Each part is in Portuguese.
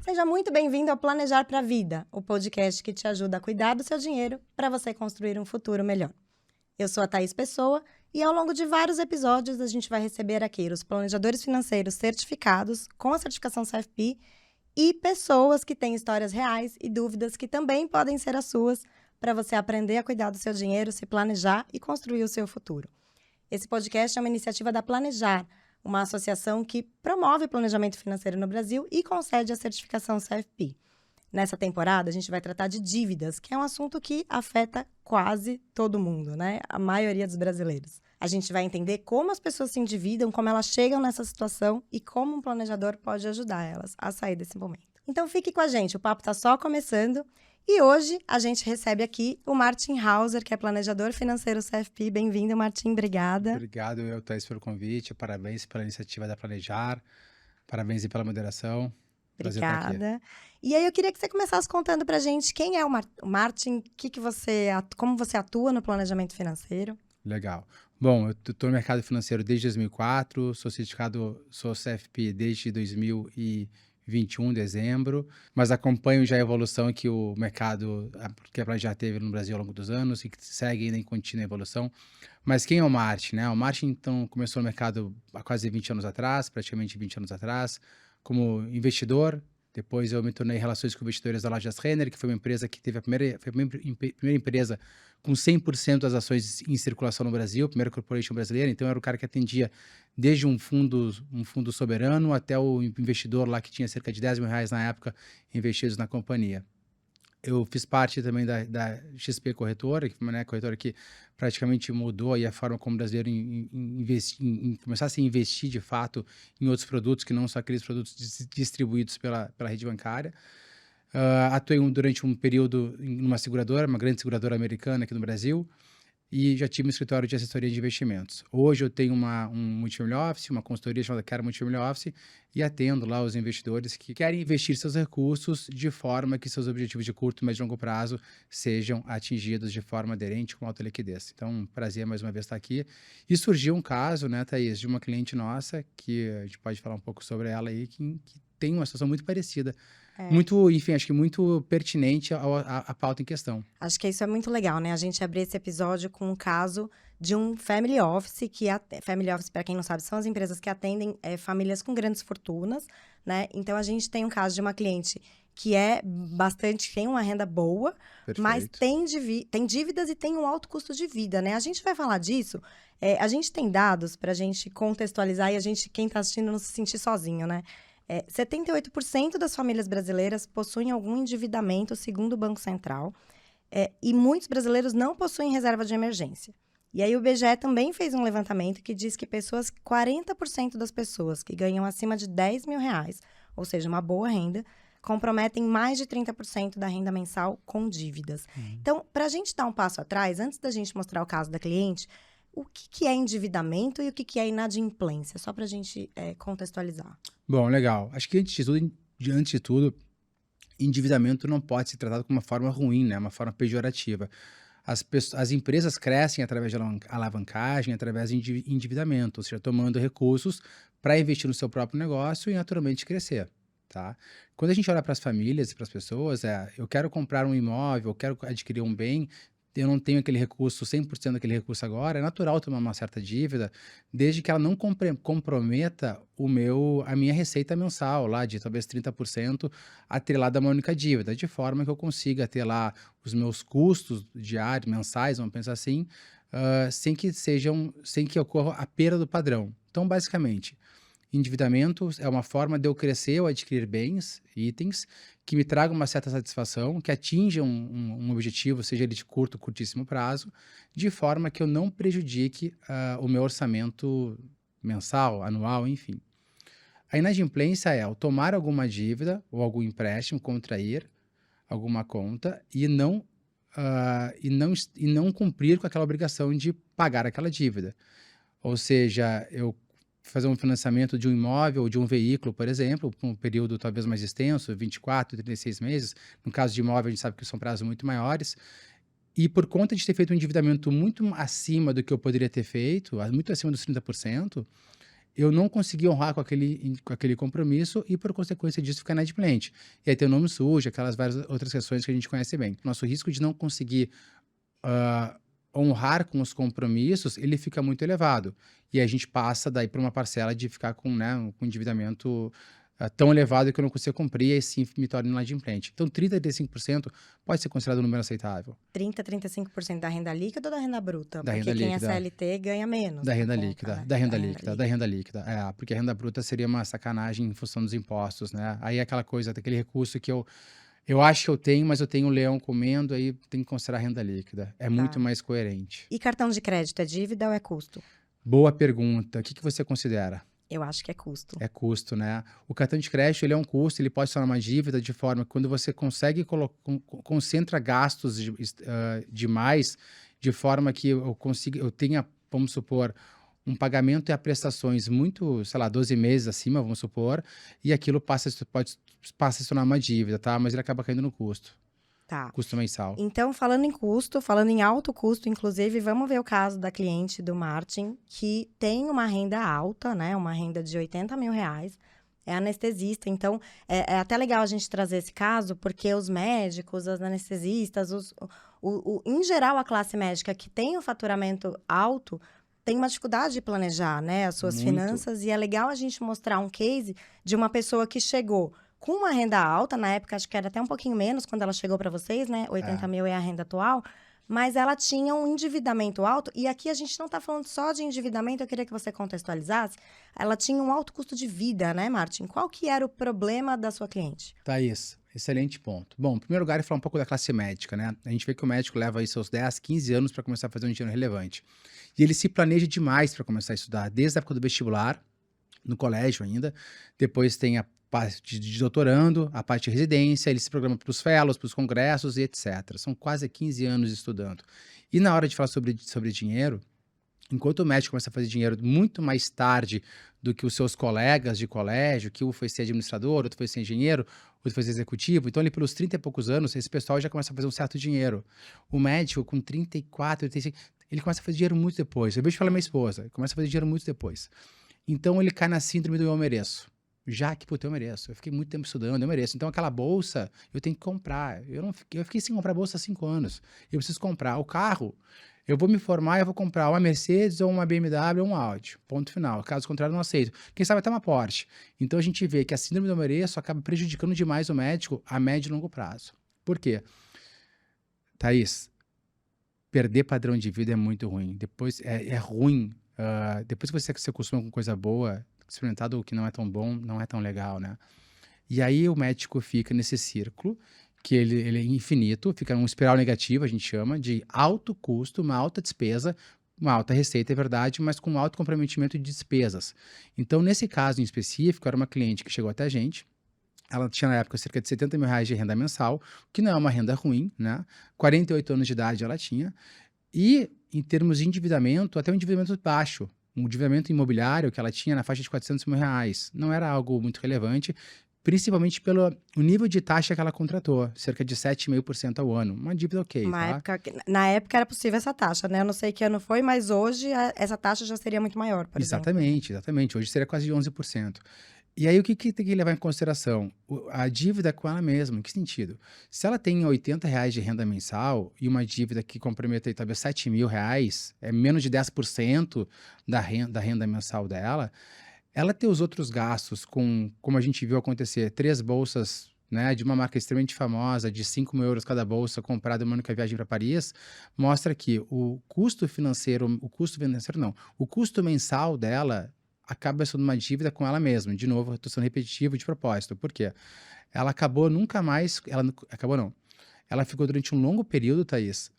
Seja muito bem-vindo ao Planejar para a Vida, o podcast que te ajuda a cuidar do seu dinheiro para você construir um futuro melhor. Eu sou a Thaís Pessoa e ao longo de vários episódios a gente vai receber aqui os planejadores financeiros certificados com a certificação CFP e pessoas que têm histórias reais e dúvidas que também podem ser as suas para você aprender a cuidar do seu dinheiro, se planejar e construir o seu futuro. Esse podcast é uma iniciativa da Planejar, uma associação que promove planejamento financeiro no Brasil e concede a certificação CFP. Nessa temporada, a gente vai tratar de dívidas, que é um assunto que afeta quase todo mundo, né? A maioria dos brasileiros. A gente vai entender como as pessoas se endividam, como elas chegam nessa situação e como um planejador pode ajudar elas a sair desse momento. Então fique com a gente, o papo está só começando. E hoje a gente recebe aqui o Martin Hauser, que é planejador financeiro CFP. Bem-vindo, Martin, obrigada. Obrigado, Thaís, pelo convite. Parabéns pela iniciativa da Planejar. Parabéns aí pela moderação. Prazer estar aqui. Obrigada. E aí eu queria que você começasse contando pra gente quem é o Martin, como você atua no planejamento financeiro. Legal. Bom, eu estou no mercado financeiro desde 2004, sou certificado, sou CFP desde 2021, dezembro, mas acompanho já a evolução que o mercado, que a Planejar teve no Brasil ao longo dos anos e que segue ainda em contínua evolução. Mas quem é o Martin, né? O Martin, então, começou no mercado há quase 20 anos atrás, praticamente 20 anos atrás, como investidor. Depois eu me tornei em relações com investidores da Lojas Renner, que foi uma empresa que teve foi a primeira empresa com 100% das ações em circulação no Brasil, a primeira corporation brasileira. Então, eu era o cara que atendia desde um fundo soberano até o investidor lá que tinha cerca de R$10 mil na época investidos na companhia. Eu fiz parte também da XP Corretora, que foi uma corretora que praticamente mudou aí a forma como o brasileiro começasse a investir de fato em outros produtos, que não só aqueles produtos distribuídos pela rede bancária. Atuei durante um período em uma seguradora, uma grande seguradora americana aqui no Brasil, e já tive um escritório de assessoria de investimentos. Hoje eu tenho um multifamily office, uma consultoria chamada Cara Multifamily Office, e atendo lá os investidores que querem investir seus recursos de forma que seus objetivos de curto e médio e longo prazo sejam atingidos de forma aderente com alta liquidez. Então, prazer mais uma vez estar aqui. E surgiu um caso, né, Thaís, de uma cliente nossa, que a gente pode falar um pouco sobre ela aí, que tem uma situação muito parecida. Muito, enfim, acho que muito pertinente à pauta em questão. Acho que isso é muito legal, né? A gente abrir esse episódio com um caso de um family office, family office, para quem não sabe, são as empresas que atendem famílias com grandes fortunas, né? Então, a gente tem um caso de uma cliente que tem uma renda boa, Perfeito. Mas tem dívidas e tem um alto custo de vida, né? A gente vai falar disso, a gente tem dados para a gente contextualizar e quem está assistindo, não se sentir sozinho, né? 78% das famílias brasileiras possuem algum endividamento, segundo o Banco Central, e muitos brasileiros não possuem reserva de emergência. E aí o IBGE também fez um levantamento que diz que 40% das pessoas que ganham acima de R$10 mil, ou seja, uma boa renda, comprometem mais de 30% da renda mensal com dívidas. Então, para a gente dar um passo atrás, antes da gente mostrar o caso da cliente, o que é endividamento e o que é inadimplência? Só para a gente contextualizar. Bom, legal. Acho que antes de tudo, endividamento não pode ser tratado como uma forma ruim, né? Uma forma pejorativa. As empresas crescem através de alavancagem, através de endividamento, ou seja, tomando recursos para investir no seu próprio negócio e naturalmente crescer. Tá? Quando a gente olha para as famílias e para as pessoas, eu quero comprar um imóvel, eu quero adquirir um bem, eu não tenho aquele recurso, 100% daquele recurso agora, é natural tomar uma certa dívida, desde que ela não comprometa a minha receita mensal, lá de talvez 30%, atrelada a uma única dívida, de forma que eu consiga ter lá os meus custos diários, mensais, vamos pensar assim, sem que ocorra a perda do padrão. Então, basicamente, endividamento é uma forma de eu crescer ou adquirir bens, itens, que me tragam uma certa satisfação, que atinjam um objetivo, seja ele de curtíssimo prazo, de forma que eu não prejudique o meu orçamento mensal, anual, enfim. A inadimplência é ao tomar alguma dívida ou algum empréstimo, contrair alguma conta e não cumprir com aquela obrigação de pagar aquela dívida. Ou seja, eu fazer um financiamento de um imóvel ou de um veículo, por exemplo, por um período talvez mais extenso, 24, 36 meses. No caso de imóvel, a gente sabe que são prazos muito maiores. E por conta de ter feito um endividamento muito acima do que eu poderia ter feito, muito acima dos 30%, eu não consegui honrar com aquele compromisso e, por consequência disso, ficar inadimplente. E aí tem o nome sujo, aquelas várias outras questões que a gente conhece bem. Nosso risco de não conseguir honrar com os compromissos, ele fica muito elevado. E a gente passa daí para uma parcela de ficar com, né, um endividamento tão elevado que eu não consigo cumprir e sim me torno inadimplente. Então, 30% a 35% pode ser considerado um número aceitável. 30% a 35% da renda líquida ou da renda bruta? Da porque renda quem líquida. é CLT ganha menos. Da renda por conta, líquida, né? da renda líquida. Porque a renda bruta seria uma sacanagem em função dos impostos, né? Aí é aquela coisa, aquele recurso que eu acho que eu tenho, mas eu tenho um leão comendo, aí tem que considerar renda líquida. É muito mais coerente. E cartão de crédito é dívida ou é custo? Boa pergunta. O que você considera? Eu acho que é custo. É custo, né? O cartão de crédito, ele é um custo, ele pode ser uma dívida de forma que quando você consegue concentra gastos demais, de forma que eu tenha, vamos supor, um pagamento e a prestações muito, sei lá, 12 meses acima, vamos supor, e aquilo passa a se tornar uma dívida, tá? Mas ele acaba caindo no custo. Tá. Custo mensal. Então, falando em custo, falando em alto custo, inclusive, vamos ver o caso da cliente do Martin, que tem uma renda alta, né? Uma renda de 80 mil reais. É anestesista. Então, é até legal a gente trazer esse caso, porque os médicos, os anestesistas, em geral, a classe médica que tem o faturamento alto, tem uma dificuldade de planejar, né? As suas finanças. E é legal a gente mostrar um case de uma pessoa que chegou com uma renda alta, na época acho que era até um pouquinho menos quando ela chegou para vocês, né? 80 mil é a renda atual, mas ela tinha um endividamento alto, e aqui a gente não está falando só de endividamento, eu queria que você contextualizasse. Ela tinha um alto custo de vida, né, Martin? Qual que era o problema da sua cliente? Thaís, excelente ponto. Bom, em primeiro lugar, falar um pouco da classe médica, né? A gente vê que o médico leva aí seus 10, 15 anos para começar a fazer um dinheiro relevante. E ele se planeja demais para começar a estudar, desde a época do vestibular, no colégio ainda, depois tem a parte de doutorando, a parte de residência, ele se programa para os fellows, para os congressos e etc. São quase 15 anos estudando. E na hora de falar sobre dinheiro, enquanto o médico começa a fazer dinheiro muito mais tarde do que os seus colegas de colégio, que um foi ser administrador, outro foi ser engenheiro, outro foi ser executivo, então ali pelos 30 e poucos anos, esse pessoal já começa a fazer um certo dinheiro. O médico com 34, 35, ele começa a fazer dinheiro muito depois. Eu vejo falar minha esposa, ele começa a fazer dinheiro muito depois. Então ele cai na síndrome do eu mereço. Já que, puta, eu mereço. Eu fiquei muito tempo estudando, eu mereço. Então, aquela bolsa, eu tenho que comprar. Eu fiquei sem comprar bolsa há 5 anos. Eu preciso comprar. O carro, eu vou me formar e eu vou comprar uma Mercedes ou uma BMW ou um Audi. Ponto final. Caso contrário, eu não aceito. Quem sabe até uma Porsche. Então, a gente vê que a síndrome do eu mereço acaba prejudicando demais o médico a médio e longo prazo. Por quê? Thaís, perder padrão de vida é muito ruim. Depois, é ruim. Depois que você se acostuma com coisa boa, experimentado o que não é tão bom, não é tão legal, né? E aí o médico fica nesse círculo, que ele é infinito, fica num espiral negativo, a gente chama, de alto custo, uma alta despesa, uma alta receita, é verdade, mas com alto comprometimento de despesas. Então, nesse caso em específico, era uma cliente que chegou até a gente, ela tinha na época cerca de 70 mil reais de renda mensal, que não é uma renda ruim, né? 48 anos de idade ela tinha, e em termos de endividamento, até um endividamento baixo, um endividamento imobiliário que ela tinha na faixa de 400 mil reais. Não era algo muito relevante, principalmente pelo nível de taxa que ela contratou, cerca de 7,5% ao ano. Uma dívida ok, tá? Na época era possível essa taxa, né? Eu não sei que ano foi, mas hoje essa taxa já seria muito maior, por exemplo. Exatamente. Hoje seria quase de 11%. E aí, o que tem que levar em consideração? A dívida com ela mesma, em que sentido? Se ela tem 80 reais de renda mensal e uma dívida que compromete talvez 7 mil reais, é menos de 10% da renda mensal dela, ela ter os outros gastos, como a gente viu acontecer, 3 bolsas, né, de uma marca extremamente famosa, de 5 mil euros cada bolsa, comprada em uma única viagem para Paris, mostra que o custo mensal dela acaba sendo uma dívida com ela mesma. De novo, estou sendo repetitivo de propósito. Por quê? Ela acabou nunca mais... Ela ficou durante um longo período, Thaís,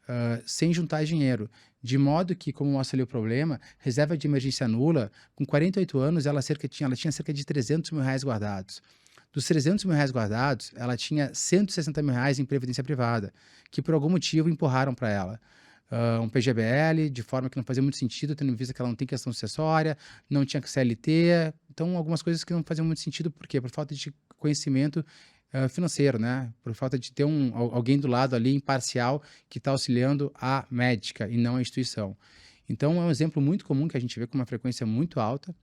sem juntar dinheiro. De modo que, como mostra ali o problema, reserva de emergência nula, com 48 anos, ela tinha cerca de 300 mil reais guardados. Dos 300 mil reais guardados, ela tinha 160 mil reais em previdência privada, que por algum motivo empurraram para ela. Um PGBL, de forma que não fazia muito sentido, tendo em vista que ela não tem questão sucessória, não tinha CLT, então algumas coisas que não faziam muito sentido, por quê? Por falta de conhecimento financeiro, né? Por falta de ter alguém do lado ali imparcial que está auxiliando a médica e não a instituição. Então é um exemplo muito comum que a gente vê com uma frequência muito alta.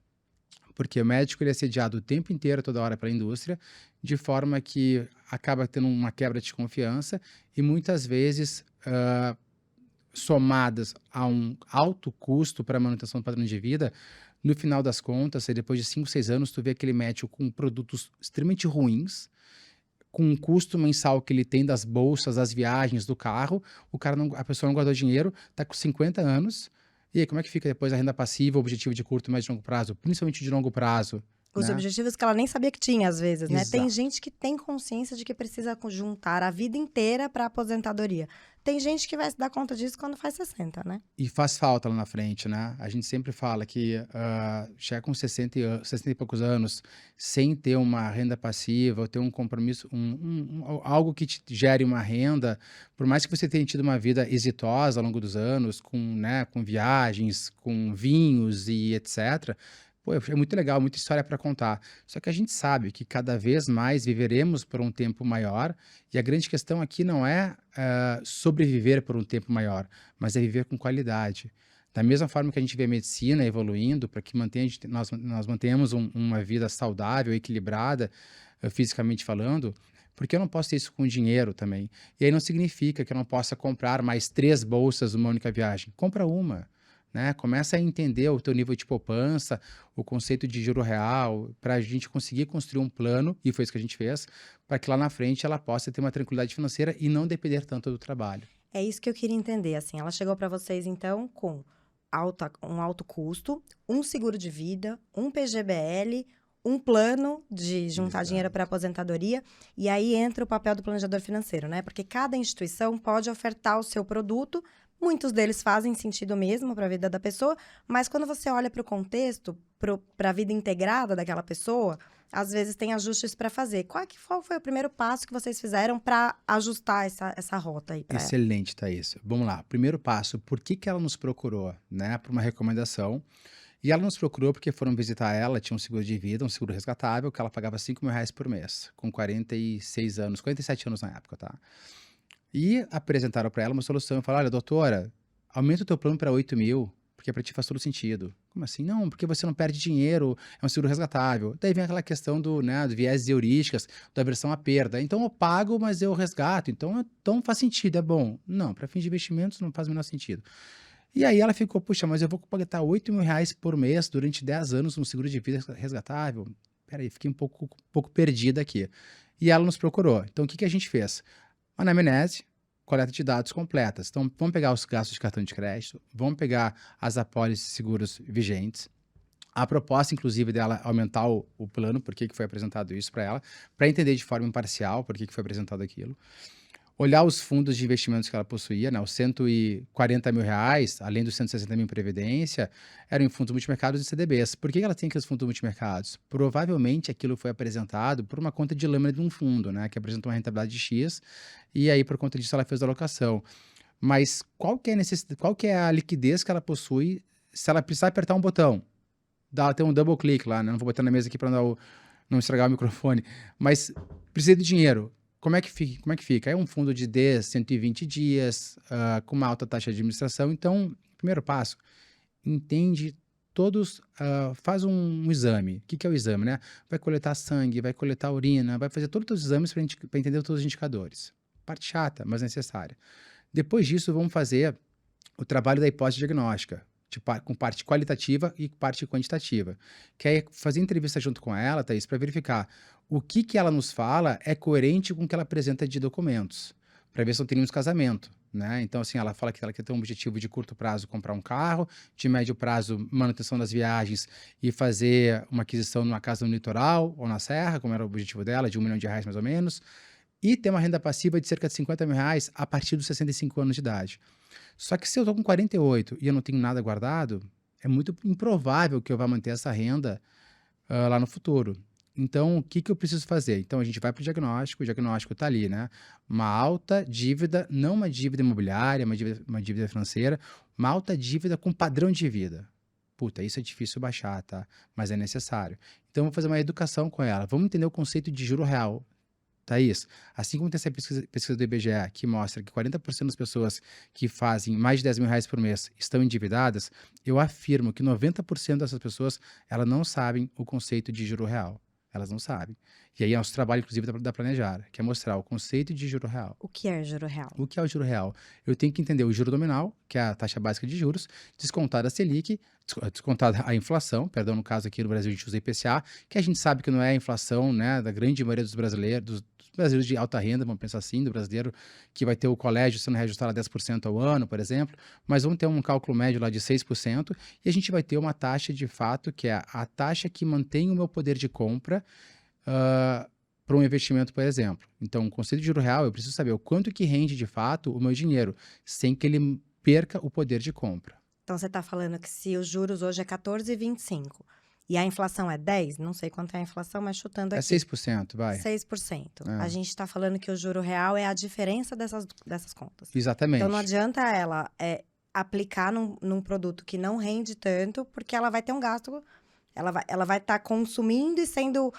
Porque o médico ele é sediado o tempo inteiro, toda hora pela indústria, de forma que acaba tendo uma quebra de confiança e muitas vezes somadas a um alto custo para a manutenção do padrão de vida, no final das contas, aí depois de 5, 6 anos, tu vê aquele médico com produtos extremamente ruins, com um custo mensal que ele tem das bolsas, das viagens, do carro, a pessoa não guardou dinheiro, está com 50 anos, e aí como é que fica depois a renda passiva, o objetivo de curto, médio e longo prazo, principalmente de longo prazo, Os né? objetivos que ela nem sabia que tinha, às vezes, né? Tem Exato. gente que tem consciência de que precisa juntar a vida inteira para aposentadoria. Tem gente que vai se dar conta disso quando faz 60, né? E faz falta lá na frente, né? A gente sempre fala que chegar com 60 e poucos anos, sem ter uma renda passiva, ou ter um compromisso, algo que te gere uma renda, por mais que você tenha tido uma vida exitosa ao longo dos anos, com viagens, com vinhos e etc., pô, é muito legal, muita história para contar. Só que a gente sabe que cada vez mais viveremos por um tempo maior, e a grande questão aqui não é sobreviver por um tempo maior, mas é viver com qualidade. Da mesma forma que a gente vê a medicina evoluindo para que nós mantenhamos uma vida saudável, equilibrada, fisicamente falando, porque eu não posso ter isso com dinheiro também. E aí não significa que eu não possa comprar mais 3 bolsas numa única viagem. Compra uma. Né? Começa a entender o teu nível de poupança, o conceito de juro real, para a gente conseguir construir um plano, e foi isso que a gente fez, para que lá na frente ela possa ter uma tranquilidade financeira e não depender tanto do trabalho. É isso que eu queria entender, assim. Ela chegou para vocês, então, com um alto custo, um seguro de vida, um PGBL, um plano de juntar dinheiro para Exato. aposentadoria. E aí entra o papel do planejador financeiro, né? Porque cada instituição pode ofertar o seu produto. Muitos deles fazem sentido mesmo para a vida da pessoa, mas quando você olha para o contexto, para a vida integrada daquela pessoa, às vezes tem ajustes para fazer. Qual foi o primeiro passo que vocês fizeram para ajustar essa rota aí para ela? Excelente, Thaís. Vamos lá. Primeiro passo, por que que ela nos procurou? Né? Por uma recomendação. E ela nos procurou porque foram visitar ela, tinha um seguro de vida, um seguro resgatável, que ela pagava R$ 5.000 por mês, com 46 anos, 47 anos na época, tá? E apresentaram para ela uma solução e falaram: olha, doutora, aumenta o teu plano para 8 mil, porque para ti faz todo sentido. Como assim? Não, porque você não perde dinheiro, é um seguro resgatável. Daí vem aquela questão do viés heurísticas, da aversão à perda. Então eu pago, mas eu resgato. Então faz sentido, é bom. Não, para fins de investimentos não faz o menor sentido. E aí ela ficou, puxa, mas eu vou pagar R$ 8.000 por mês durante 10 anos num seguro de vida resgatável? Peraí, fiquei um pouco perdida aqui. E ela nos procurou. Então o que a gente fez? Anamnese, coleta de dados completas. Então, vamos pegar os gastos de cartão de crédito, vamos pegar as apólices de seguros vigentes. A proposta, inclusive, dela aumentar o plano, por que foi apresentado isso para ela, para entender de forma imparcial por que foi apresentado aquilo. Olhar os fundos de investimentos que ela possuía, né, os R$ 140 mil, além dos 160 mil em previdência, eram em fundos multimercados e CDBs. Por que ela tem aqueles fundos multimercados? Provavelmente aquilo foi apresentado por uma conta de lâmina de um fundo, né, que apresentou uma rentabilidade de X, e aí por conta disso ela fez a alocação. Mas qual que é a liquidez que ela possui se ela precisar apertar um botão? Tem um double click lá, né? Não vou botar na mesa aqui para não estragar o microfone, mas precisa de dinheiro. Como é que fica? É um fundo de 10, 120 dias, com uma alta taxa de administração. Então, primeiro passo, entende todos, faz um exame. O que é o exame, né? Vai coletar sangue, vai coletar urina, vai fazer todos os exames para entender todos os indicadores. Parte chata, mas necessária. Depois disso, vamos fazer o trabalho da hipótese diagnóstica, com parte qualitativa e parte quantitativa. Que é fazer entrevista junto com ela, Thaís, para verificar o que ela nos fala é coerente com o que ela apresenta de documentos, para ver se não teríamos casamento. Né? Então, assim, ela fala que ela quer ter um objetivo de curto prazo, comprar um carro, de médio prazo, manutenção das viagens e fazer uma aquisição numa casa no litoral ou na serra, como era o objetivo dela, de R$ 1 milhão mais ou menos, e ter uma renda passiva de cerca de R$ 50 mil a partir dos 65 anos de idade. Só que se eu estou com 48 e eu não tenho nada guardado, é muito improvável que eu vá manter essa renda lá no futuro. Então, o que eu preciso fazer? Então, a gente vai para o diagnóstico está ali, né? Uma alta dívida, não uma dívida imobiliária, uma dívida financeira, uma alta dívida com padrão de vida. Puta, isso é difícil baixar, tá? Mas é necessário. Então, vou fazer uma educação com ela. Vamos entender o conceito de juro real. Thaís, assim como tem essa pesquisa do IBGE que mostra que 40% das pessoas que fazem mais de 10 mil reais por mês estão endividadas, eu afirmo que 90% dessas pessoas, elas não sabem o conceito de juro real. Elas não sabem. E aí é nosso trabalho, inclusive, da Planejar, que é mostrar o conceito de juro real. O que é juro real? O que é o juro real? Eu tenho que entender o juro nominal, que é a taxa básica de juros, descontada a Selic, descontada a inflação, perdão, no caso aqui no Brasil a gente usa IPCA, que a gente sabe que não é a inflação, né, da grande maioria dos brasileiros, dos brasileiros de alta renda, vamos pensar assim, do brasileiro que vai ter o colégio sendo reajustado a 10% ao ano, por exemplo, mas vamos ter um cálculo médio lá de 6%, e a gente vai ter uma taxa de fato, que é a taxa que mantém o meu poder de compra, para um investimento, por exemplo. Então, o conceito de juro real, eu preciso saber o quanto que rende de fato o meu dinheiro, sem que ele perca o poder de compra. Então, você está falando que se os juros hoje é 14,25 e a inflação é 10, não sei quanto é a inflação, mas chutando É aqui. 6%, vai. 6%. É. A gente está falando que o juro real é a diferença dessas contas. Exatamente. Então, não adianta ela aplicar num produto que não rende tanto, porque ela vai ter um gasto, ela vai estar consumindo e sendo...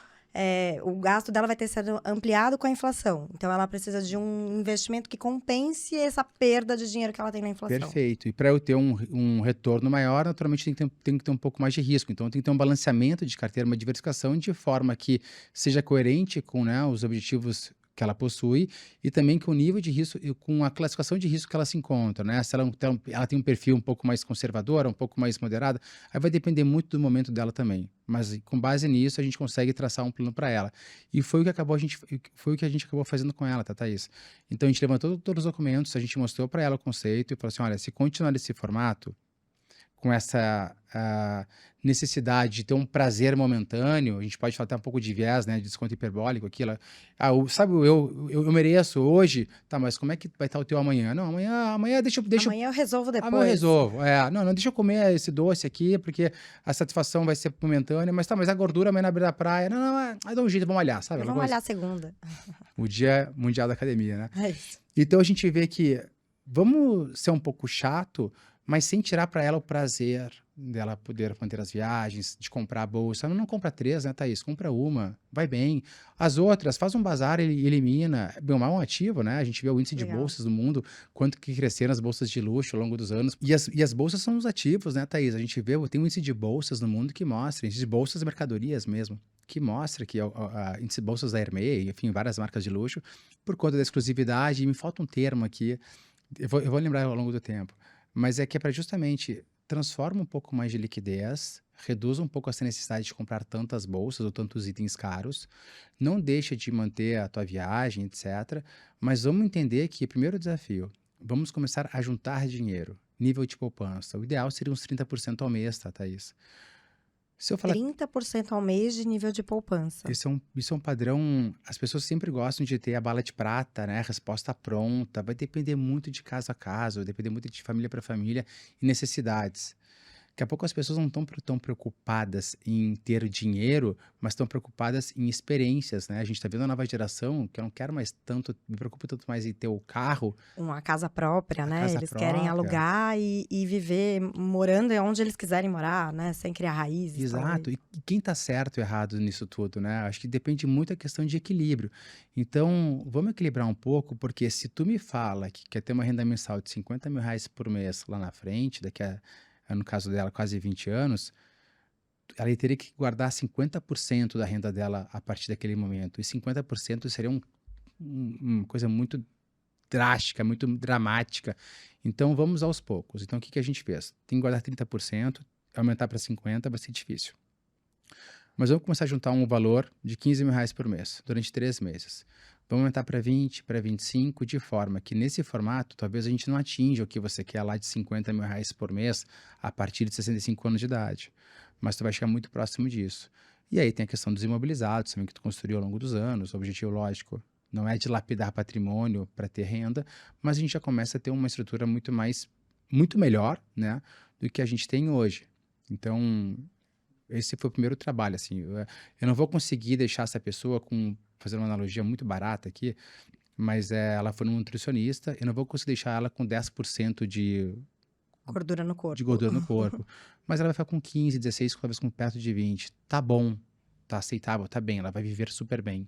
o gasto dela vai ter sido ampliado com a inflação. Então, ela precisa de um investimento que compense essa perda de dinheiro que ela tem na inflação. Perfeito. E para eu ter um retorno maior, naturalmente tem que ter um pouco mais de risco. Então, tem que ter um balanceamento de carteira, uma diversificação de forma que seja coerente com, né, os objetivos que ela possui e também com o nível de risco, com a classificação de risco que ela se encontra, né? Se ela tem um perfil um pouco mais conservador, um pouco mais moderado, aí vai depender muito do momento dela também. Mas com base nisso, a gente consegue traçar um plano para ela. E foi o que a gente acabou fazendo com ela, tá, Thaís? Então, a gente levantou todos os documentos, a gente mostrou para ela o conceito e falou assim, olha, se continuar nesse formato, com essa necessidade de ter um prazer momentâneo, a gente pode falar até um pouco de viés, né, de desconto hiperbólico, aquilo. Sabe, eu mereço hoje, tá, mas como é que vai estar o teu amanhã? Não, amanhã deixa Amanhã eu resolvo depois. Amanhã eu resolvo, não, deixa eu comer esse doce aqui, porque a satisfação vai ser momentânea, mas tá, mas a gordura amanhã na beira da praia, não, dá um jeito, vamos malhar, sabe? Vamos malhar segunda. O Dia Mundial da Academia, né? É isso. Então, a gente vê que vamos ser um pouco chato, mas sem tirar para ela o prazer dela poder manter as viagens, de comprar a bolsa. Não compra 3, né, Thaís? Compra uma, vai bem. As outras, faz um bazar e elimina. Bem, é um ativo, né? A gente vê o índice de bolsas no mundo, quanto que cresceram as bolsas de luxo ao longo dos anos. E as bolsas são os ativos, né, Thaís? A gente vê, tem um índice de bolsas no mundo que mostra, índice de bolsas e mercadorias mesmo, que mostra que a índice de bolsas da Hermès, enfim, várias marcas de luxo, por conta da exclusividade, e me falta um termo aqui, eu vou lembrar ao longo do tempo, mas é que é para justamente transforma um pouco mais de liquidez, reduz um pouco essa necessidade de comprar tantas bolsas ou tantos itens caros, não deixa de manter a tua viagem, etc. Mas vamos entender que, primeiro desafio, vamos começar a juntar dinheiro, nível de poupança. O ideal seria uns 30% ao mês, tá, Thaís? Se eu falar 30% ao mês de nível de poupança. Isso é um padrão. As pessoas sempre gostam de ter a bala de prata, né? A resposta pronta. Vai depender muito de caso a caso, vai depender muito de família para família e necessidades. Daqui a pouco as pessoas não estão tão preocupadas em ter dinheiro, mas estão preocupadas em experiências, né? A gente está vendo a nova geração que eu não quero mais tanto, me preocupo tanto mais em ter o carro. Uma casa própria, né? Casa Eles própria. querem alugar e viver morando onde eles quiserem morar, né? Sem criar raízes. Exato. E quem está certo ou errado nisso tudo, né? Acho que depende muito da questão de equilíbrio. Então, vamos equilibrar um pouco, porque se tu me fala que quer ter uma renda mensal de 50 mil reais por mês lá na frente, daqui a, no caso dela, quase 20 anos, ela teria que guardar 50% da renda dela a partir daquele momento. E 50% seria uma coisa muito drástica, muito dramática. Então, vamos aos poucos. Então, o que a gente fez? Tem que guardar 30%, aumentar para 50% vai ser difícil. Mas vamos começar a juntar um valor de 15 mil reais por mês, durante 3 meses. Vamos aumentar para 20, para 25, de forma que nesse formato, talvez a gente não atinja o que você quer lá de 50 mil reais por mês a partir de 65 anos de idade. Mas tu vai chegar muito próximo disso. E aí tem a questão dos imobilizados, também que tu construiu ao longo dos anos. O objetivo, lógico, não é dilapidar patrimônio para ter renda, mas a gente já começa a ter uma estrutura muito melhor, né, do que a gente tem hoje. Então, esse foi o primeiro trabalho, assim. Eu não vou conseguir deixar essa pessoa fazendo uma analogia muito barata aqui, mas ela foi um nutricionista, eu não vou conseguir deixar ela com 10% de gordura no corpo. De gordura no corpo. Mas ela vai ficar com 15, 16, talvez com perto de 20. Tá bom, tá aceitável, tá bem, ela vai viver super bem.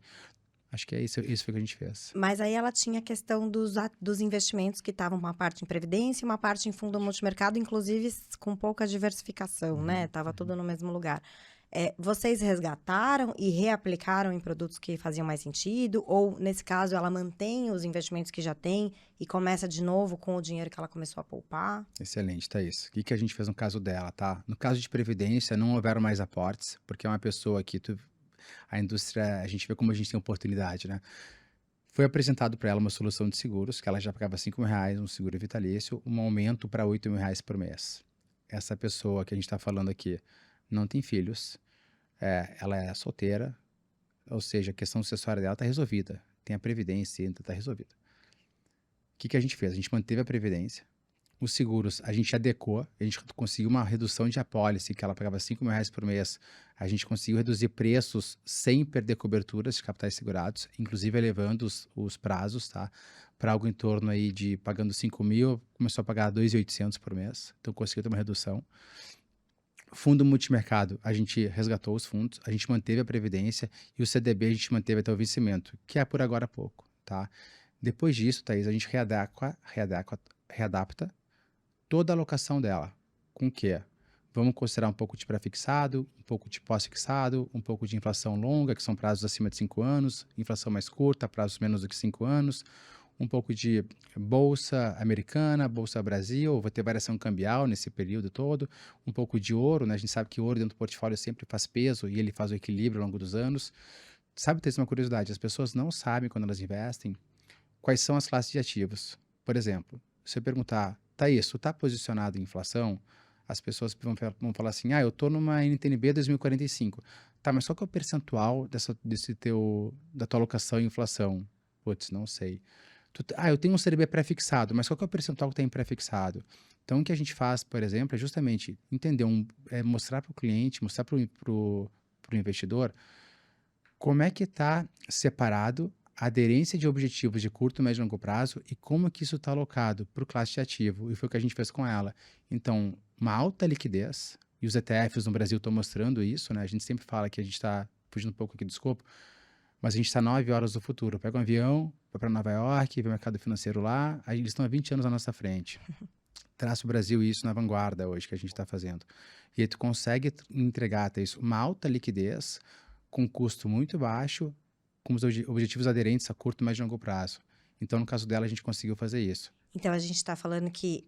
Acho que é isso foi o que a gente fez. Mas aí ela tinha a questão dos investimentos que estavam uma parte em previdência e uma parte em fundo multimercado, inclusive com pouca diversificação, né? Tava tudo no mesmo lugar. Vocês resgataram e reaplicaram em produtos que faziam mais sentido? Ou, nesse caso, ela mantém os investimentos que já tem e começa de novo com o dinheiro que ela começou a poupar? Excelente, Thaís. O que a gente fez no caso dela, tá? No caso de previdência, não houveram mais aportes, porque é uma pessoa que a indústria, a gente vê como a gente tem oportunidade, né? Foi apresentado para ela uma solução de seguros, que ela já pagava R$ 5.000, um seguro vitalício, um aumento para R$ 8.000 por mês. Essa pessoa que a gente está falando aqui não tem filhos, ela é solteira, ou seja, a questão sucessória dela está resolvida. Tem a previdência, então está resolvida. O que a gente fez? A gente manteve a previdência. Os seguros, a gente adequou, a gente conseguiu uma redução de apólice, que ela pagava R$ 5.000 por mês. A gente conseguiu reduzir preços sem perder coberturas de capitais segurados, inclusive elevando os prazos, tá? Para algo em torno aí de pagando 5.000, começou a pagar 2.800 por mês. Então conseguiu ter uma redução. Fundo multimercado, a gente resgatou os fundos, a gente manteve a previdência e o CDB a gente manteve até o vencimento, que é por agora pouco, tá? Depois disso, Thaís, a gente readapta toda a alocação dela. Com o quê? Vamos considerar um pouco de pré-fixado, um pouco de pós-fixado, um pouco de inflação longa, que são prazos acima de 5 anos, inflação mais curta, prazos menos do que 5 anos, um pouco de bolsa americana, bolsa Brasil, vou ter variação cambial nesse período todo, um pouco de ouro, né? A gente sabe que o ouro dentro do portfólio sempre faz peso e ele faz o equilíbrio ao longo dos anos. Sabe, tem uma curiosidade, as pessoas não sabem quando elas investem quais são as classes de ativos. Por exemplo, se você perguntar, Thaís, tu está posicionado em inflação? As pessoas vão falar assim, eu estou numa NTNB 2045. Tá, mas qual que é o percentual da tua alocação em inflação? Putz, não sei. Eu tenho um CDB pré-fixado, mas qual que é o percentual que tem pré-fixado? Então, o que a gente faz, por exemplo, é justamente entender, mostrar para o cliente, mostrar para o investidor como é que está separado a aderência de objetivos de curto, médio e longo prazo e como que isso está alocado para o classe de ativo. E foi o que a gente fez com ela. Então, uma alta liquidez, e os ETFs no Brasil estão mostrando isso, né? A gente sempre fala que a gente está fugindo um pouco aqui do escopo, mas a gente está 9 horas do futuro. Pega um avião, vai para Nova York, vê o mercado financeiro lá, aí eles estão há 20 anos à nossa frente. Traça o Brasil isso na vanguarda hoje que a gente está fazendo. E aí tu consegue entregar isso, uma alta liquidez, com custo muito baixo, com os objetivos aderentes a curto, médio e longo prazo. Então, no caso dela, a gente conseguiu fazer isso. Então, a gente está falando que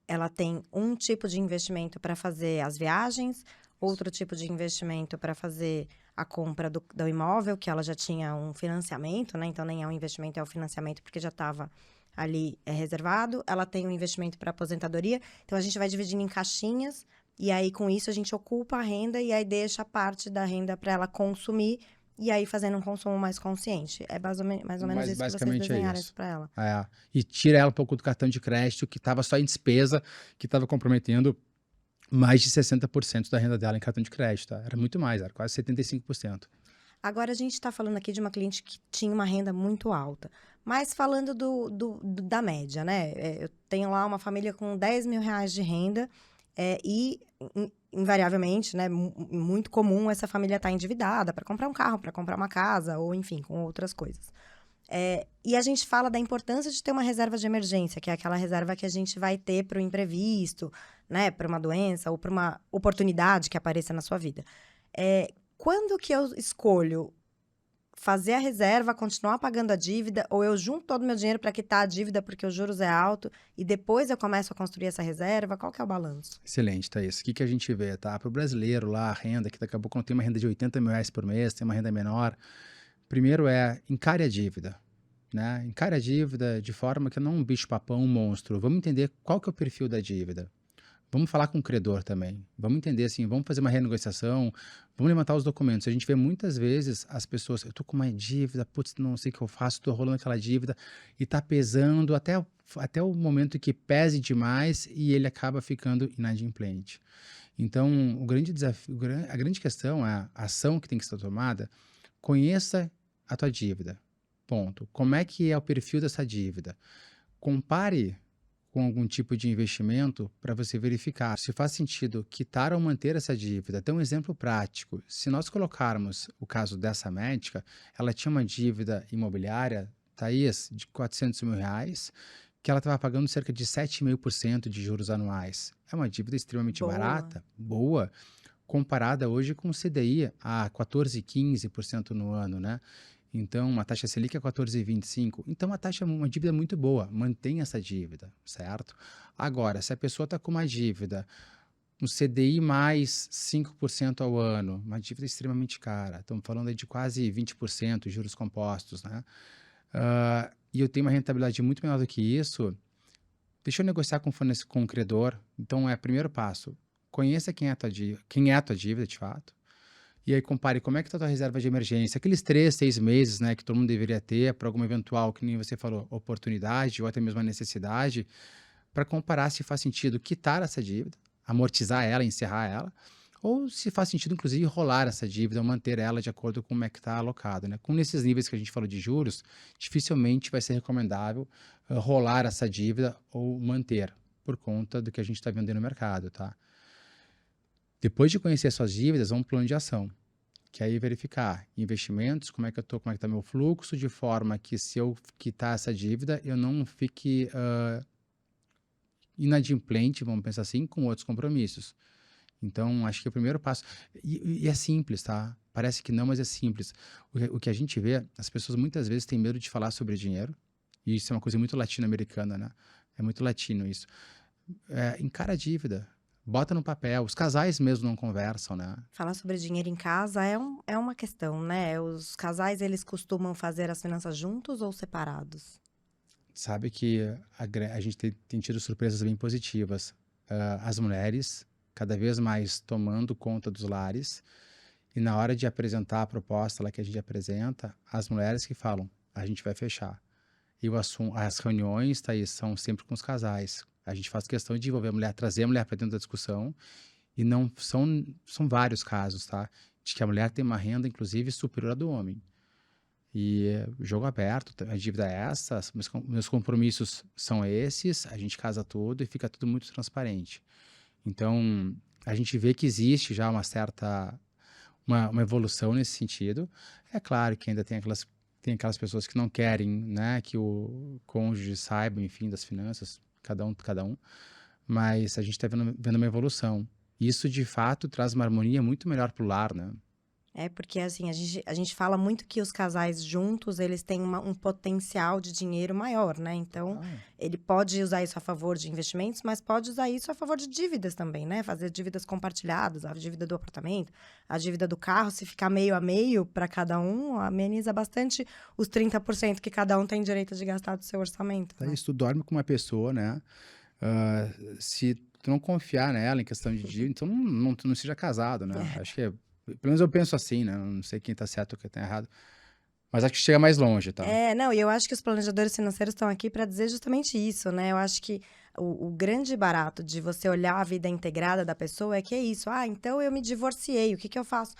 ela tem um tipo de investimento para fazer as viagens, outro tipo de investimento para fazer a compra do imóvel, que ela já tinha um financiamento, né? Então, nem é um investimento, é o financiamento, porque já estava ali reservado. Ela tem um investimento para aposentadoria. Então, a gente vai dividindo em caixinhas, e aí, com isso, a gente ocupa a renda e aí deixa parte da renda para ela consumir, e aí fazendo um consumo mais consciente. É mais ou menos isso que vocês desenharam isso para ela. E tira ela um pouco do cartão de crédito, que estava só em despesa, que estava comprometendo mais de 60% da renda dela em cartão de crédito. Tá? Era muito mais, era quase 75%. Agora, a gente está falando aqui de uma cliente que tinha uma renda muito alta. Mas falando da média, né? Eu tenho lá uma família com R$10.000 de renda e, invariavelmente, né? Muito comum essa família estar endividada para comprar um carro, para comprar uma casa ou, enfim, com outras coisas. E a gente fala da importância de ter uma reserva de emergência, que é aquela reserva que a gente vai ter para o imprevisto, né? Para uma doença ou para uma oportunidade que apareça na sua vida. Quando que eu escolho fazer a reserva, continuar pagando a dívida, ou eu junto todo o meu dinheiro para quitar a dívida porque os juros é alto, e depois eu começo a construir essa reserva? Qual que é o balanço? Excelente, Thaís. O que a gente vê, tá? Para o brasileiro lá, a renda, que daqui a pouco não tem uma renda de R$80.000 por mês, tem uma renda menor. Primeiro encare a dívida, né? Encare a dívida de forma que não é um bicho-papão, um monstro. Vamos entender qual que é o perfil da dívida. Vamos falar com o credor também. Vamos entender assim, vamos fazer uma renegociação, vamos levantar os documentos. A gente vê muitas vezes as pessoas, eu tô com uma dívida, putz, não sei o que eu faço, tô rolando aquela dívida e tá pesando até o momento que pese demais e ele acaba ficando inadimplente. Então, o grande desafio, a grande questão é a ação que tem que ser tomada. Conheça a tua dívida. Ponto. Como é que é o perfil dessa dívida? Compare com algum tipo de investimento para você verificar se faz sentido quitar ou manter essa dívida. Tem um exemplo prático. Se nós colocarmos o caso dessa médica, ela tinha uma dívida imobiliária, Thaís, de R$ 400 mil, que ela estava pagando cerca de 7,5% de juros anuais. É uma dívida extremamente Boa. barata, boa, comparada hoje com o CDI a 14, 15% no ano, né? Então, uma taxa Selic é 14,25. Então, uma dívida muito boa. Mantém essa dívida, certo? Agora, se a pessoa está com uma dívida, um CDI mais 5% ao ano, uma dívida extremamente cara. Estamos falando aí de quase 20%, juros compostos, né? E eu tenho uma rentabilidade muito menor do que isso. Deixa eu negociar com o credor. Então, primeiro passo, conheça quem é a tua dívida, de fato. E aí compare como é que está a tua reserva de emergência. Aqueles 3, 6 meses, né, que todo mundo deveria ter para alguma eventual, que nem você falou, oportunidade ou até mesmo a necessidade, para comparar se faz sentido quitar essa dívida, amortizar ela, encerrar ela, ou se faz sentido, inclusive, rolar essa dívida ou manter ela de acordo com como é que está alocado, né? Com esses níveis que a gente falou de juros, dificilmente vai ser recomendável rolar essa dívida ou manter, por conta do que a gente está vendo aí no mercado, tá? Depois de conhecer suas dívidas, vamos para um plano de ação, que aí verificar investimentos, como é que está meu fluxo, de forma que se eu quitar essa dívida, eu não fique inadimplente, vamos pensar assim, com outros compromissos. Então, acho que o primeiro passo, e é simples, tá? Parece que não, mas é simples. O que a gente vê, as pessoas muitas vezes têm medo de falar sobre dinheiro, e isso é uma coisa muito latino-americana, né? É muito latino isso. Encara a dívida, bota no papel. Os casais mesmo não conversam, né? Falar sobre dinheiro em casa é uma questão, né? Os casais, eles costumam fazer as finanças juntos ou separados? Sabe que a gente tem tido surpresas bem positivas. As mulheres cada vez mais tomando conta dos lares, e na hora de apresentar a proposta lá que a gente apresenta, as mulheres que falam, a gente vai fechar. E as reuniões, Thaís, são sempre com os casais. A gente faz questão de envolver a mulher, trazer a mulher para dentro da discussão, e não são vários casos, tá? De que a mulher tem uma renda, inclusive, superior à do homem. E jogo aberto, a dívida é essa, meus compromissos são esses, a gente casa tudo e fica tudo muito transparente. Então, a gente vê que existe já uma evolução nesse sentido. É claro que ainda tem aquelas pessoas que não querem, né, que o cônjuge saiba, enfim, das finanças, cada um, mas a gente está vendo uma evolução. Isso, de fato, traz uma harmonia muito melhor para o lar, né? É porque, assim, a gente fala muito que os casais juntos, eles têm um potencial de dinheiro maior, né? Então, Total. ele pode usar isso a favor de investimentos, mas pode usar isso a favor de dívidas também, né? Fazer dívidas compartilhadas, a dívida do apartamento, a dívida do carro, se ficar meio a meio para cada um, ameniza bastante os 30% que cada um tem direito de gastar do seu orçamento, né? Thaís, tu dorme com uma pessoa, né? Se tu não confiar nela em questão de dívida, então tu não seja casado, né? Acho que pelo menos eu penso assim, né? Não sei quem tá certo ou quem tá errado, mas acho que chega mais longe, tá? Não, e eu acho que os planejadores financeiros estão aqui para dizer justamente isso, né? Eu acho que o grande barato de você olhar a vida integrada da pessoa é que é isso. Ah, então eu me divorciei, o que que eu faço?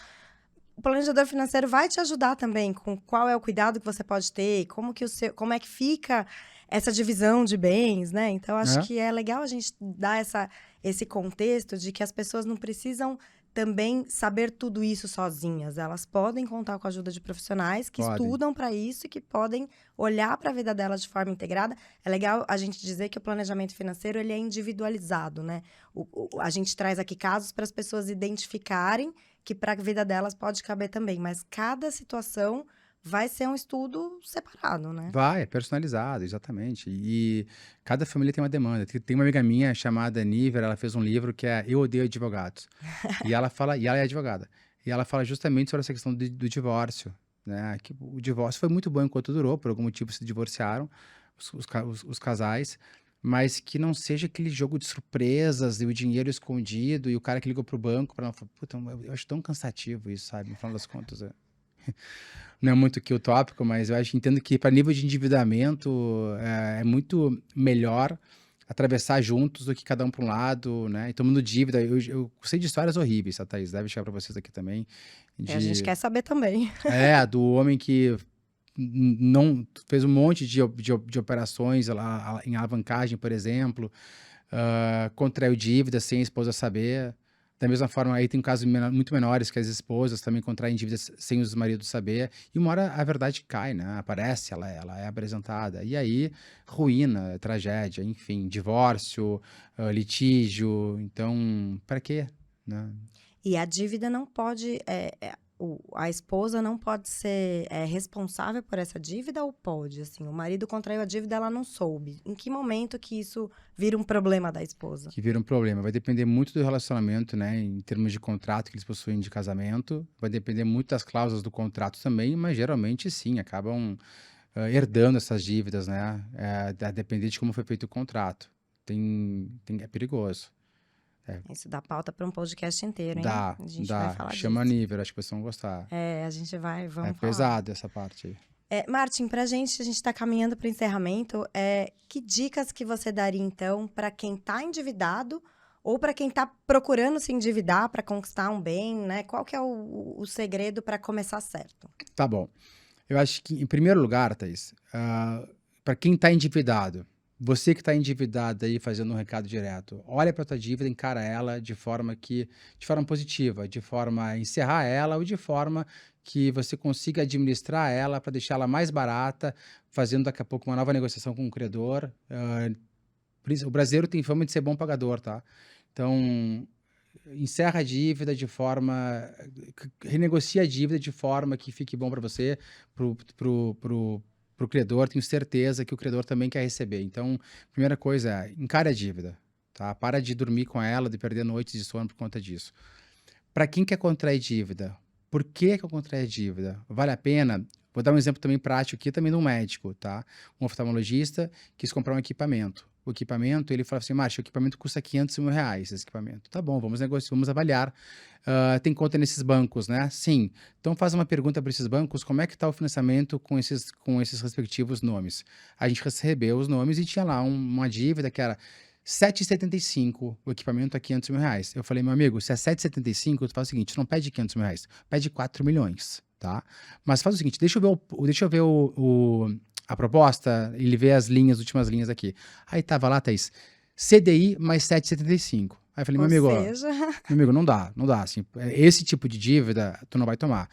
O planejador financeiro vai te ajudar também com qual é o cuidado que você pode ter, como é que fica essa divisão de bens, né? Então, acho É? que é legal a gente dar esse contexto de que as pessoas não precisam também saber tudo isso sozinhas. Elas podem contar com a ajuda de profissionais que Podem. estudam para isso e que podem olhar para a vida delas de forma integrada. É legal a gente dizer que o planejamento financeiro ele é individualizado, né? A gente traz aqui casos para as pessoas identificarem que para a vida delas pode caber também, mas cada situação vai ser um estudo separado, né? É personalizado, exatamente. E cada família tem uma demanda. Tem uma amiga minha chamada Niver, ela fez um livro que é Eu Odeio Advogados. E ela é advogada. E ela fala justamente sobre essa questão do divórcio, né? Que o divórcio foi muito bom enquanto durou, por algum motivo se divorciaram os casais, mas que não seja aquele jogo de surpresas e o dinheiro escondido e o cara que ligou pro banco para puta, eu acho tão cansativo isso, sabe? No final das contas, não é muito que utópico, mas entendo que para nível de endividamento é muito melhor atravessar juntos do que cada um para um lado, né? E tomando dívida. Eu sei de histórias horríveis, a Thaís deve chegar para vocês aqui também. E a gente quer saber também. Do homem que não fez um monte de operações lá, em alavancagem, por exemplo, contraiu dívida sem a esposa saber. Da mesma forma, aí tem casos muito menores que as esposas também contraem dívidas sem os maridos saber. E uma hora a verdade cai, né? Aparece, ela é apresentada. E aí, ruína, tragédia, enfim, divórcio, litígio. Então, para quê? Né? E a dívida não pode... a esposa não pode ser responsável por essa dívida ou pode? Assim, o marido contraiu a dívida, ela não soube. Em que momento que isso vira um problema da esposa? Que vira um problema. Vai depender muito do relacionamento, né? Em termos de contrato que eles possuem de casamento. Vai depender muito das cláusulas do contrato também, mas geralmente sim, acabam herdando essas dívidas, né? A depender de como foi feito o contrato. É perigoso. Isso dá pauta para um podcast inteiro, hein? Dá. A gente vai falar Chama a disso. nível, acho que vocês vão gostar. A gente vamos falar. Pesado essa parte aí. Martin, a gente está caminhando para o encerramento. Que dicas que você daria, então, para quem está endividado ou para quem está procurando se endividar para conquistar um bem, né? Qual que é o segredo para começar certo? Tá bom. Eu acho que, em primeiro lugar, Thaís, para quem está endividado, você que está endividado aí, fazendo um recado direto, olha para a tua dívida, encara ela de forma positiva, de forma a encerrar ela ou de forma que você consiga administrar ela para deixar ela mais barata, fazendo daqui a pouco uma nova negociação com o credor. O brasileiro tem fama de ser bom pagador, tá? Então, encerra a dívida renegocia a dívida de forma que fique bom para você, pro credor. Tenho certeza que o credor também quer receber. Então, primeira coisa é, encare a dívida, tá? Para de dormir com ela, de perder noites de sono por conta disso. Para quem quer contrair dívida, por que eu contraio dívida? Vale a pena? Vou dar um exemplo também prático aqui, também de um médico, tá? Um oftalmologista quis comprar um equipamento. O equipamento, ele fala assim, Márcio, o equipamento custa 500 mil reais, esse equipamento. Tá bom, vamos negociar, vamos avaliar. Tem conta nesses bancos, né? Sim. Então, faz uma pergunta para esses bancos, como é que está o financiamento com esses respectivos nomes? A gente recebeu os nomes e tinha lá uma dívida que era 7,75, o equipamento a 500 mil reais. Eu falei, meu amigo, se é 7,75, tu faz o seguinte, não pede 500 mil reais, pede 4 milhões, tá? Mas faz o seguinte, deixa eu ver a proposta, ele vê as últimas linhas aqui. Aí tava lá, Thaís, CDI mais 7,75. Aí eu falei, meu amigo, não dá, assim, esse tipo de dívida tu não vai tomar.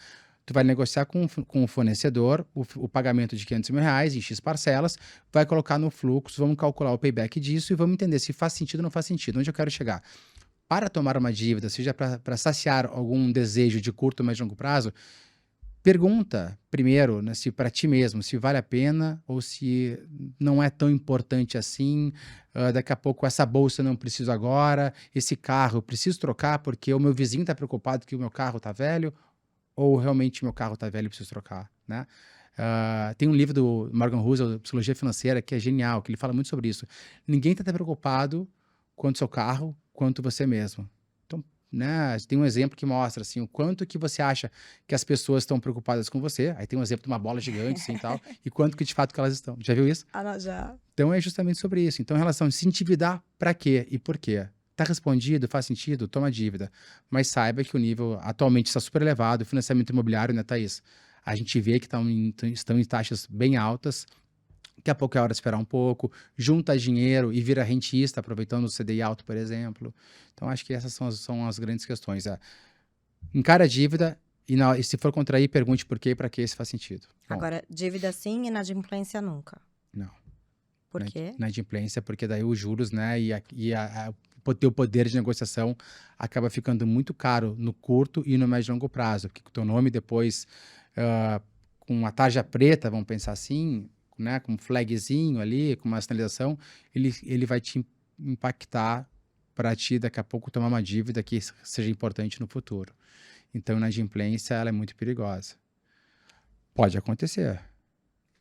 Tu vai negociar com o fornecedor o pagamento de 500 mil reais em X parcelas, vai colocar no fluxo, vamos calcular o payback disso e vamos entender se faz sentido ou não faz sentido, onde eu quero chegar. Para tomar uma dívida, seja para saciar algum desejo de curto ou médio longo prazo, pergunta primeiro, né, se para ti mesmo, se vale a pena ou se não é tão importante assim. Daqui a pouco essa bolsa eu não preciso agora, esse carro eu preciso trocar porque o meu vizinho está preocupado que o meu carro está velho, ou realmente meu carro está velho e preciso trocar, né? Tem um livro do Morgan Housel, Psicologia Financeira, que é genial, que ele fala muito sobre isso. Ninguém está tão preocupado quanto o seu carro, quanto você mesmo. Então, né, tem um exemplo que mostra assim, o quanto que você acha que as pessoas estão preocupadas com você. Aí tem um exemplo de uma bola gigante assim, tal, e quanto que de fato que elas estão. Já viu isso? Não, já. Então é justamente sobre isso. Então, em relação a se endividar, para quê e por quê? Tá respondido, faz sentido, toma dívida. Mas saiba que o nível atualmente está super elevado, o financiamento imobiliário, né, Thaís? A gente vê que estão em taxas bem altas. Daqui a pouco é hora de esperar um pouco, junta dinheiro e vira rentista, aproveitando o CDI alto, por exemplo. Então, acho que essas são as grandes questões. Encara a dívida e se for contrair, pergunte por quê e para que isso faz sentido. Bom, agora, dívida sim, inadimplência nunca. Não. Por quê? Inadimplência, porque daí os juros, né, o poder de negociação acaba ficando muito caro no curto e no médio e longo prazo, porque o teu nome depois, com uma tarja preta, vamos pensar assim, né, com um flagzinho ali, com uma sinalização, ele vai te impactar para ti daqui a pouco tomar uma dívida que seja importante no futuro. Então, a inadimplência, ela é muito perigosa. Pode acontecer.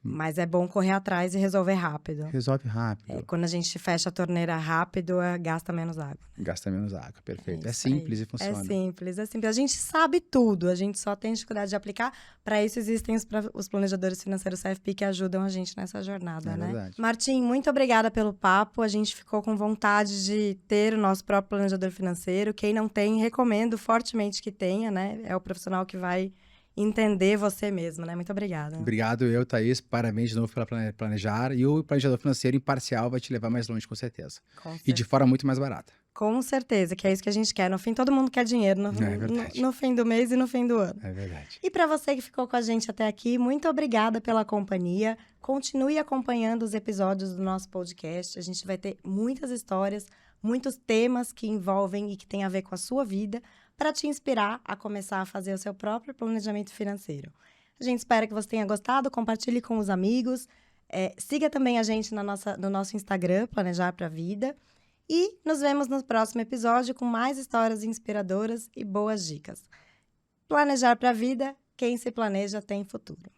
Mas é bom correr atrás e resolver rápido. Resolve rápido. Quando a gente fecha a torneira rápido, gasta menos água. Gasta menos água, perfeito. É simples e funciona. É simples. A gente sabe tudo, a gente só tem dificuldade de aplicar. Para isso existem os planejadores financeiros CFP que ajudam a gente nessa jornada, né? Verdade. Martim, muito obrigada pelo papo. A gente ficou com vontade de ter o nosso próprio planejador financeiro. Quem não tem, recomendo fortemente que tenha, né? É o profissional que vai entender você mesmo, né? Muito obrigada. Obrigado eu, Thaís. Parabéns de novo pela Planejar. E o planejador financeiro imparcial vai te levar mais longe, com certeza. Com E de certeza. forma muito mais barata. Com certeza, que é isso que a gente quer. No fim, todo mundo quer dinheiro É verdade. no fim do mês e no fim do ano. É verdade. E para você que ficou com a gente até aqui, muito obrigada pela companhia. Continue acompanhando os episódios do nosso podcast. A gente vai ter muitas histórias, muitos temas que envolvem e que têm a ver com a sua vida, para te inspirar a começar a fazer o seu próprio planejamento financeiro. A gente espera que você tenha gostado, compartilhe com os amigos, siga também a gente no nosso Instagram, Planejar pra Vida, e nos vemos no próximo episódio com mais histórias inspiradoras e boas dicas. Planejar pra Vida, quem se planeja tem futuro.